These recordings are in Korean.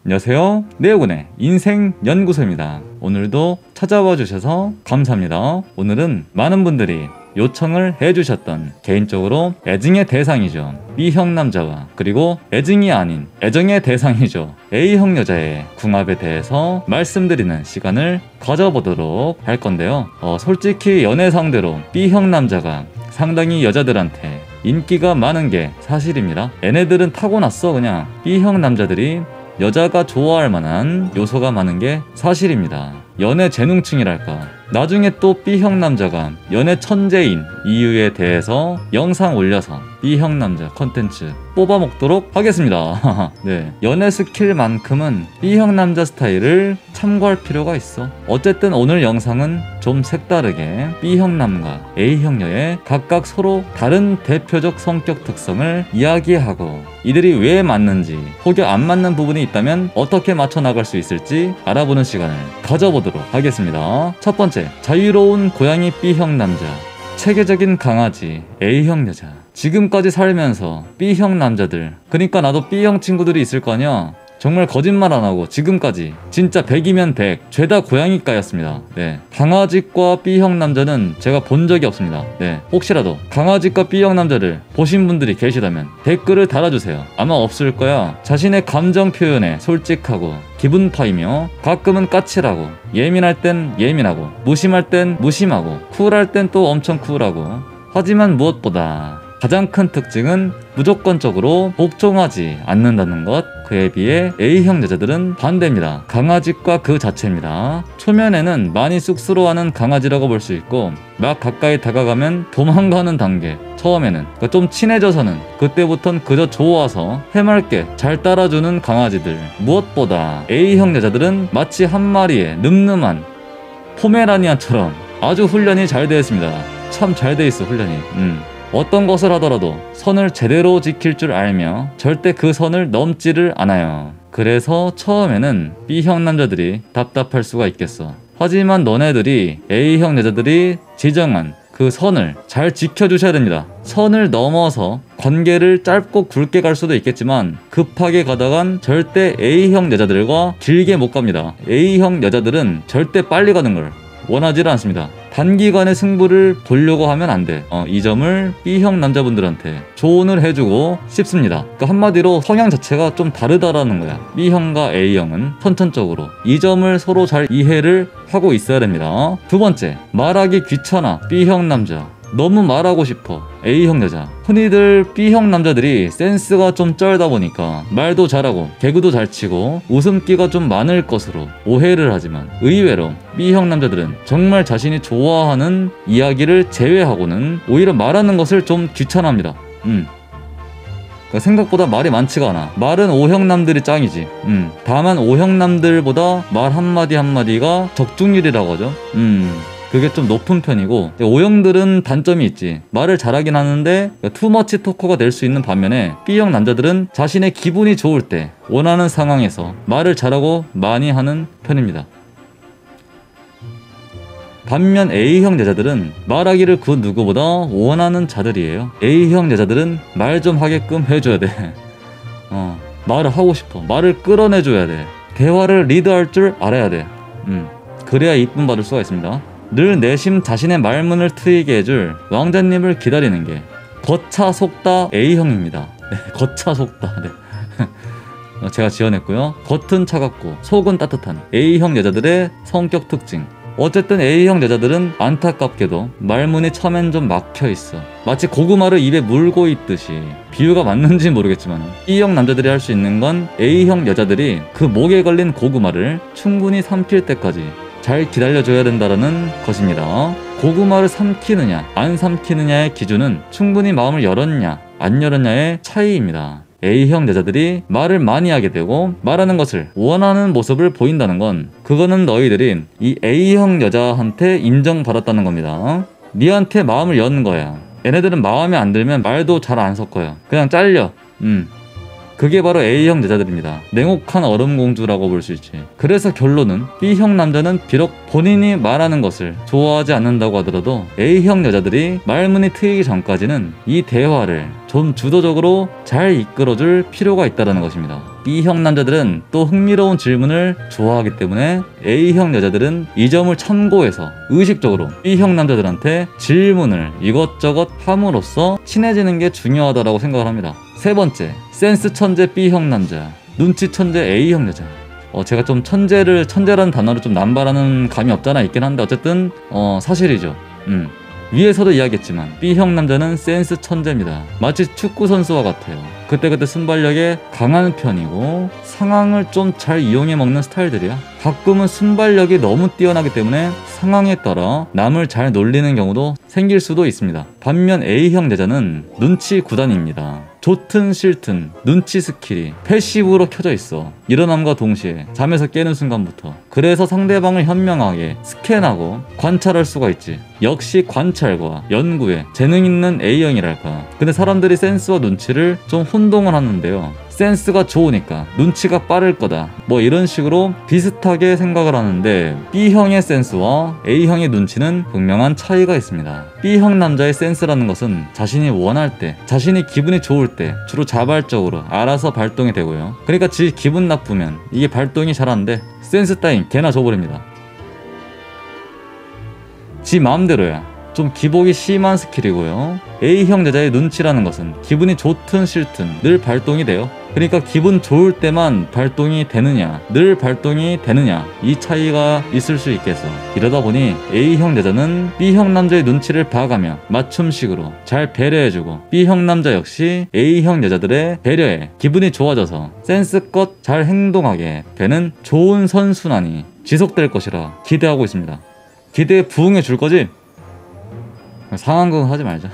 안녕하세요. 네오군의 인생연구소입니다. 오늘도 찾아와 주셔서 감사합니다. 오늘은 많은 분들이 요청을 해주셨던 개인적으로 애증의 대상이죠. B형 남자와 그리고 애증이 아닌 애정의 대상이죠. A형 여자의 궁합에 대해서 말씀드리는 시간을 가져보도록 할 건데요. 솔직히 연애 상대로 B형 남자가 상당히 여자들한테 인기가 많은 게 사실입니다. 얘네들은 타고났어. 그냥 B형 남자들이 여자가 좋아할 만한 요소가 많은 게 사실입니다. 연애 재능충이랄까. 나중에 또 B형 남자가 연애 천재인 이유에 대해서 영상 올려서 B형 남자 컨텐츠 뽑아먹도록 하겠습니다. 네, 연애 스킬만큼은 B형 남자 스타일을 참고할 필요가 있어. 어쨌든 오늘 영상은 좀 색다르게 B형 남과 A형 여의 각각 서로 다른 대표적 성격 특성을 이야기하고 이들이 왜 맞는지, 혹여 안 맞는 부분이 있다면 어떻게 맞춰 나갈 수 있을지 알아보는 시간을 가져보도록 하겠습니다. 첫 번째, 자유로운 고양이 B형 남자, 체계적인 강아지 A형 여자. 지금까지 살면서 B형 남자들, 그러니까 나도 B형 친구들이 있을 거 아니야. 정말 거짓말 안 하고 지금까지 진짜 100이면 100 죄다 고양이과였습니다. 네, 강아지과 B형 남자는 제가 본 적이 없습니다. 네, 혹시라도 강아지과 B형 남자를 보신 분들이 계시다면 댓글을 달아주세요. 아마 없을 거야. 자신의 감정 표현에 솔직하고 기분 파이며 가끔은 까칠하고 예민할 땐 예민하고 무심할 땐 무심하고 쿨할 땐 또 엄청 쿨하고, 하지만 무엇보다 가장 큰 특징은 무조건적으로 복종하지 않는다는 것. 그에 비해 A형 여자들은 반대입니다. 강아지과 그 자체입니다. 초면에는 많이 쑥스러워하는 강아지라고 볼 수 있고, 막 가까이 다가가면 도망가는 단계. 처음에는 좀 친해져서는 그때부턴 그저 좋아서 해맑게 잘 따라주는 강아지들. 무엇보다 A형 여자들은 마치 한 마리의 늠름한 포메라니안처럼 아주 훈련이 잘 되어 있습니다. 참 잘 되어 있어, 훈련이. 어떤 것을 하더라도 선을 제대로 지킬 줄 알며 절대 그 선을 넘지를 않아요. 그래서 처음에는 B형 남자들이 답답할 수가 있겠어. 하지만 너네들이 A형 여자들이 지정한 그 선을 잘 지켜주셔야 됩니다. 선을 넘어서 관계를 짧고 굵게 갈 수도 있겠지만 급하게 가다간 절대 A형 여자들과 길게 못 갑니다. A형 여자들은 절대 빨리 가는 걸 원하지를 않습니다. 단기간에 승부를 보려고 하면 안 돼. 이 점을 B형 남자분들한테 조언을 해주고 싶습니다. 그러니까 한마디로 성향 자체가 좀 다르다라는 거야. B형과 A형은 선천적으로 이 점을 서로 잘 이해를 하고 있어야 됩니다. 두 번째, 말하기 귀찮아 B형 남자, 너무 말하고 싶어 A형 여자. 흔히들 B형 남자들이 센스가 좀 쩔다 보니까 말도 잘하고 개그도 잘 치고 웃음기가 좀 많을 것으로 오해를 하지만, 의외로 B형 남자들은 정말 자신이 좋아하는 이야기를 제외하고는 오히려 말하는 것을 좀 귀찮아합니다. 생각보다 말이 많지가 않아. 말은 O형 남들이 짱이지. 다만 O형 남들보다 말 한마디 한마디가 적중률이라고 하죠. 그게 좀 높은 편이고, O형들은 단점이 있지. 말을 잘하긴 하는데 투머치 토커가 될 수 있는 반면에 B형 남자들은 자신의 기분이 좋을 때 원하는 상황에서 말을 잘하고 많이 하는 편입니다. 반면 A형 여자들은 말하기를 그 누구보다 원하는 자들이에요. A형 여자들은 말 좀 하게끔 해줘야 돼. 말을 하고 싶어. 말을 끌어내줘야 돼. 대화를 리드할 줄 알아야 돼. 그래야 이쁨 받을 수가 있습니다. 늘 내심 자신의 말문을 트이게 해줄 왕자님을 기다리는 게 거차 속다 A형입니다. 네, 거차 속다. 네. 제가 지어냈고요. 겉은 차갑고 속은 따뜻한 A형 여자들의 성격 특징. 어쨌든 A형 여자들은 안타깝게도 말문이 처음엔 좀 막혀있어. 마치 고구마를 입에 물고 있듯이. 비유가 맞는지 모르겠지만 B형 남자들이 할 수 있는 건 A형 여자들이 그 목에 걸린 고구마를 충분히 삼킬 때까지 잘 기다려줘야 된다는 것입니다. 고구마를 삼키느냐 안 삼키느냐의 기준은 충분히 마음을 열었냐 안 열었냐의 차이입니다. A형 여자들이 말을 많이 하게 되고 말하는 것을 원하는 모습을 보인다는 건, 그거는 너희들이 이 A형 여자한테 인정받았다는 겁니다. 니한테 마음을 여는 거야. 얘네들은 마음에 안 들면 말도 잘 안 섞어요. 그냥 잘려. 그게 바로 A형 여자들입니다. 냉혹한 얼음공주라고 볼 수 있지. 그래서 결론은 B형 남자는 비록 본인이 말하는 것을 좋아하지 않는다고 하더라도 A형 여자들이 말문이 트이기 전까지는 이 대화를 좀 주도적으로 잘 이끌어줄 필요가 있다는 것입니다. B형 남자들은 또 흥미로운 질문을 좋아하기 때문에 A형 여자들은 이 점을 참고해서 의식적으로 B형 남자들한테 질문을 이것저것 함으로써 친해지는 게 중요하다고 생각을 합니다. 세 번째, 센스 천재 B형 남자, 눈치 천재 A형 여자. 제가 좀 천재라는 단어를 좀 남발하는 감이 없잖아 있긴 한데 어쨌든 사실이죠. 위에서도 이야기했지만 B형 남자는 센스 천재입니다. 마치 축구 선수와 같아요. 그때그때 순발력에 강한 편이고 상황을 좀 잘 이용해 먹는 스타일들이야. 가끔은 순발력이 너무 뛰어나기 때문에 상황에 따라 남을 잘 놀리는 경우도 생길 수도 있습니다. 반면 A형 여자는 눈치 구단입니다. 좋든 싫든 눈치 스킬이 패시브로 켜져 있어. 일어남과 동시에 잠에서 깨는 순간부터. 그래서 상대방을 현명하게 스캔하고 관찰할 수가 있지. 역시 관찰과 연구에 재능 있는 A형이랄까. 근데 사람들이 센스와 눈치를 좀 혼동을 하는데요. 센스가 좋으니까 눈치가 빠를 거다, 뭐 이런 식으로 비슷하게 생각을 하는데 B형의 센스와 A형의 눈치는 분명한 차이가 있습니다. B형 남자의 센스라는 것은 자신이 원할 때, 자신이 기분이 좋을 때 주로 자발적으로 알아서 발동이 되고요. 그러니까 지 기분 나쁘면 이게 발동이 잘 안 돼. 센스 따윈 개나 줘버립니다. 지 마음대로야. 좀 기복이 심한 스킬이고요. A형 여자의 눈치라는 것은 기분이 좋든 싫든 늘 발동이 돼요. 그러니까 기분 좋을 때만 발동이 되느냐, 늘 발동이 되느냐, 이 차이가 있을 수 있겠어. 이러다 보니 A형 여자는 B형 남자의 눈치를 봐가며 맞춤식으로 잘 배려해주고, B형 남자 역시 A형 여자들의 배려에 기분이 좋아져서 센스껏 잘 행동하게 되는 좋은 선순환이 지속될 것이라 기대하고 있습니다. 기대에 부응해 줄 거지? 상황극 하지 말자.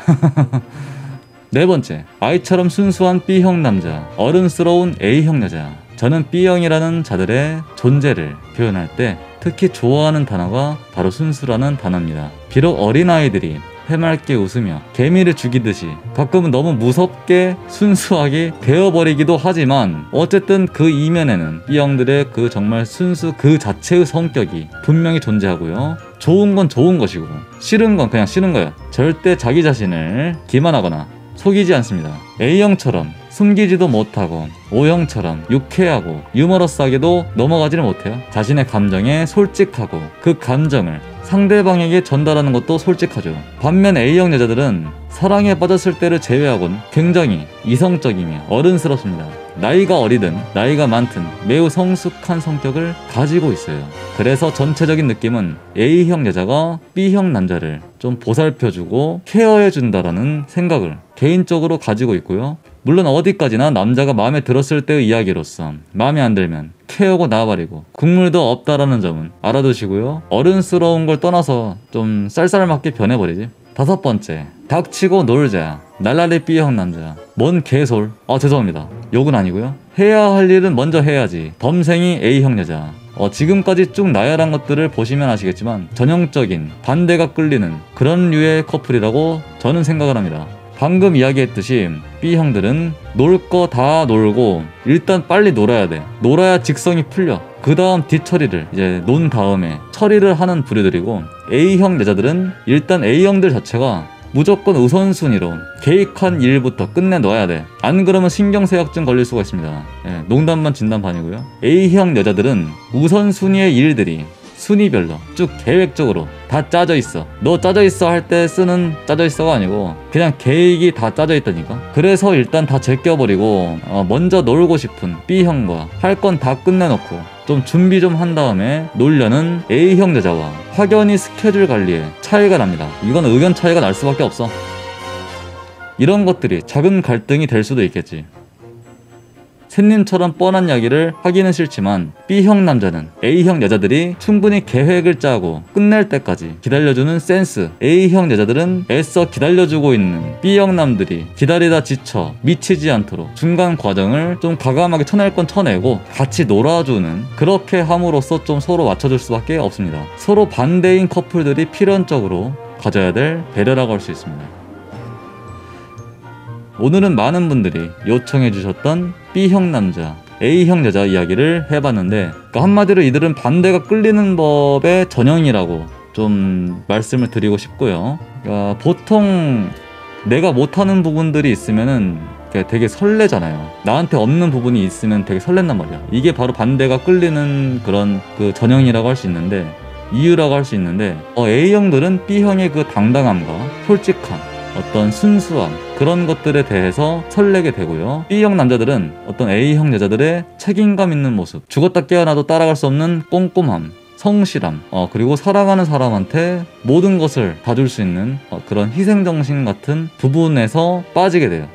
네 번째, 아이처럼 순수한 B형 남자, 어른스러운 A형 여자. 저는 B형이라는 자들의 존재를 표현할 때 특히 좋아하는 단어가 바로 순수라는 단어입니다. 비록 어린아이들이 해맑게 웃으며 개미를 죽이듯이 가끔은 너무 무섭게 순수하게 되어버리기도 하지만 어쨌든 그 이면에는 B형들의 그 정말 순수 그 자체의 성격이 분명히 존재하고요. 좋은 건 좋은 것이고 싫은 건 그냥 싫은 거예요. 절대 자기 자신을 기만하거나 속이지 않습니다. A형처럼 숨기지도 못하고 O형처럼 유쾌하고 유머러스하게도 넘어가지를 못해요. 자신의 감정에 솔직하고 그 감정을 상대방에게 전달하는 것도 솔직하죠. 반면 A형 여자들은 사랑에 빠졌을 때를 제외하곤 굉장히 이성적이며 어른스럽습니다. 나이가 어리든 나이가 많든 매우 성숙한 성격을 가지고 있어요. 그래서 전체적인 느낌은 A형 여자가 B형 남자를 좀 보살펴주고 케어해준다라는 생각을 개인적으로 가지고 있고요. 물론 어디까지나 남자가 마음에 들었을 때의 이야기로서 마음에 안 들면 케어고 나와버리고 국물도 없다라는 점은 알아두시고요. 어른스러운 걸 떠나서 좀 쌀쌀맞게 변해버리지. 다섯 번째, 닥치고 놀자. 날라리 B형 남자. 뭔 개솔. 죄송합니다. 욕은 아니고요. 해야 할 일은 먼저 해야지. 덤생이 A형 여자. 지금까지 쭉 나열한 것들을 보시면 아시겠지만 전형적인 반대가 끌리는 그런 류의 커플이라고 저는 생각을 합니다. 방금 이야기했듯이 B형들은 놀 거 다 놀고 일단 빨리 놀아야 돼. 놀아야 직성이 풀려. 그 다음 뒷처리를 이제 논 다음에 처리를 하는 부류들이고, A형 여자들은 일단 A형들 자체가 무조건 우선순위로 계획한 일부터 끝내놔야 돼. 안 그러면 신경쇠약증 걸릴 수가 있습니다. 농담반 진담반이고요. A형 여자들은 우선순위의 일들이 순위별로 쭉 계획적으로 다 짜져 있어. 너 짜져 있어 할 때 쓰는 짜져 있어가 아니고 그냥 계획이 다 짜져 있다니까. 그래서 일단 다 제껴버리고 먼저 놀고 싶은 B형과 할 건 다 끝내놓고 좀 준비 좀 한 다음에 놀려는 A형 여자와 확연히 스케줄 관리에 차이가 납니다. 이건 의견 차이가 날 수밖에 없어. 이런 것들이 작은 갈등이 될 수도 있겠지. 샌님처럼 뻔한 이야기를 하기는 싫지만 B형 남자는 A형 여자들이 충분히 계획을 짜고 끝낼 때까지 기다려주는 센스, A형 여자들은 애써 기다려주고 있는 B형 남들이 기다리다 지쳐 미치지 않도록 중간 과정을 좀 과감하게 쳐낼 건 쳐내고 같이 놀아주는, 그렇게 함으로써 좀 서로 맞춰줄 수밖에 없습니다. 서로 반대인 커플들이 필연적으로 가져야 될 배려라고 할 수 있습니다. 오늘은 많은 분들이 요청해 주셨던 B형 남자, A형 여자 이야기를 해봤는데, 그러니까 한마디로 이들은 반대가 끌리는 법의 전형이라고 좀 말씀을 드리고 싶고요. 그러니까 보통 내가 못하는 부분들이 있으면은 게 되게 설레잖아요. 나한테 없는 부분이 있으면 되게 설렌단 말이야. 이게 바로 반대가 끌리는 그런 그 전형이라고 할 수 있는데, 이유라고 할 수 있는데, A형들은 B형의 그 당당함과 솔직함, 어떤 순수함, 그런 것들에 대해서 설레게 되고요. B형 남자들은 어떤 A형 여자들의 책임감 있는 모습, 죽었다 깨어나도 따라갈 수 없는 꼼꼼함, 성실함, 그리고 사랑하는 사람한테 모든 것을 다 줄 수 있는 그런 희생정신 같은 부분에서 빠지게 돼요.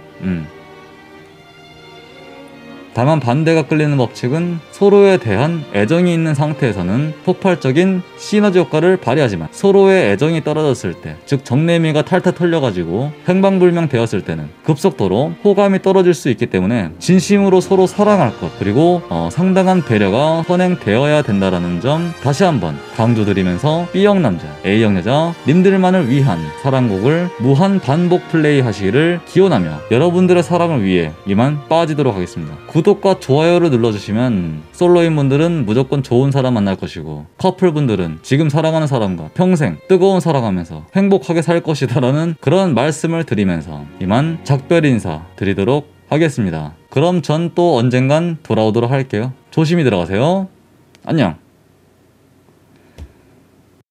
다만 반대가 끌리는 법칙은 서로에 대한 애정이 있는 상태에서는 폭발적인 시너지 효과를 발휘하지만, 서로의 애정이 떨어졌을 때, 즉 정내미가 탈탈 털려가지고 행방불명 되었을 때는 급속도로 호감이 떨어질 수 있기 때문에 진심으로 서로 사랑할 것, 그리고 상당한 배려가 선행되어야 된다라는 점 다시 한번 강조드리면서, B형 남자, A형 여자 님들만을 위한 사랑곡을 무한 반복 플레이 하시기를 기원하며 여러분들의 사랑을 위해 이만 빠지도록 하겠습니다. 구독과 좋아요를 눌러주시면 솔로인 분들은 무조건 좋은 사람 만날 것이고, 커플분들은 지금 사랑하는 사람과 평생 뜨거운 사랑하면서 행복하게 살 것이다 라는 그런 말씀을 드리면서 이만 작별 인사 드리도록 하겠습니다. 그럼 전 또 언젠간 돌아오도록 할게요. 조심히 들어가세요. 안녕.